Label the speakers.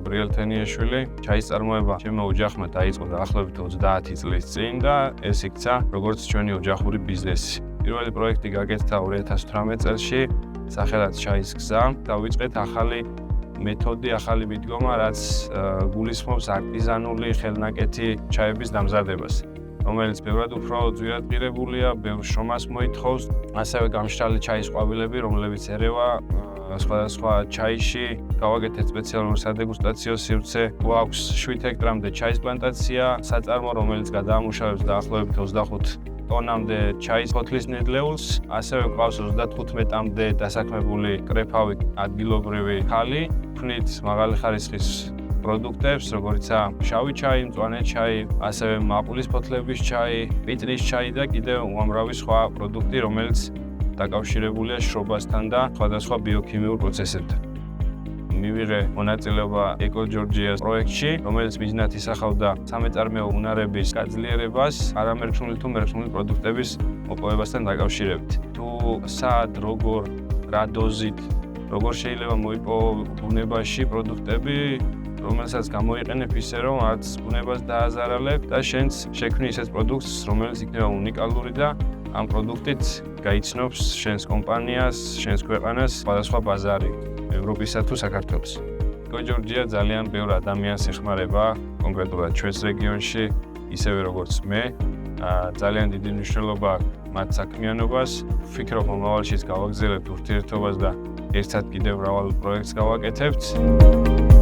Speaker 1: გაბრიელ თენიაშვილი. ჩაის წარმოება ჩემო ოჯახმა დაიწყო დაახლოებით 30 წლის წინ და ეს იქცა როგორც ჩვენი ოჯახური ბიზნესი. პირველი პროექტი გაკეთდა 2018 წელს, სახელად ჩაის გზა. დავიწყეთ ახალი მეთოდი, ახალი მიდგომა, რაც გულისხმობს არტიზანული ხელნაკეთი ჩაების დამზადებას, რომელიც ბევრად უფრო ძვირადღირებულია, ბევრ შრომას მოითხოვს, ასევე გამშრალი ჩაის ყვავილები, რომლებიც ერევა სხვადასხვა ჩაიში, გავაკეთეთ სპეციალური სადეგუსტაციო სივრცე, გვაქვს 7 ჰექტრამდე ჩაის პლანტაცია, საწარმო, რომელიც გადაამუშავებს დაახლოებით 25 ტონამდე ჩაის ფოთლის ნედლეულს, ასევე გვყავს 35-მდე დასაქმებული კრეფავი ადგილობრივი ხალი, ვქნით მაღალი ხარისხის პროდუქტებს, როგორიცაა შავი ჩაი, მწვანე ჩაი, ასევე მაყულის ფოთლების ჩაი, პიტნის ჩაი და კიდევ უამრავი სხვა პროდუქტი, რომელიც დაკავშირებულია შრობასთან და სხვადასხვა ბიოქიმიურ პროცესებთან. მივიღე მონაწილეობა ეკოჯორჯიას პროექტში, რომელიც მიზნად ისახავდა სამეწარმეო უნარების გაძლიერებას, არამერქნული თუ მერქნული პროდუქტების მოპოვებასთან დაკავშირებით. თუ სად, როგორ, რა დოზით, როგორ შეიძლება მოიპოვო ბუნებაში პროდუქტები, რომელსაც გამოიყენებ ისე, რომ არც ბუნებას დააზარალებ და შენც შექმნი ისეთ პროდუქტს, რომელიც იქნება უნიკალური და ამ პროდუქტით გაიცნობს შენს კომპანიას, შენს ქვეყანას სხვადასხვა ბაზარი, ევროპისა თუ საქართველოს. ეკოჯორჯია ძალიან ბევრ ადამიანს ეხმარება, კონკრეტულად ჩვენს რეგიონში, ისევე როგორც მე. ძალიან დიდი მნიშვნელობა მათ საქმიანობას. ვფიქრობ, მომავალშიც გავაგრძელებთ ურთიერთობას და ერთად კიდევ მრავალ პროექტს გავაკეთებთ.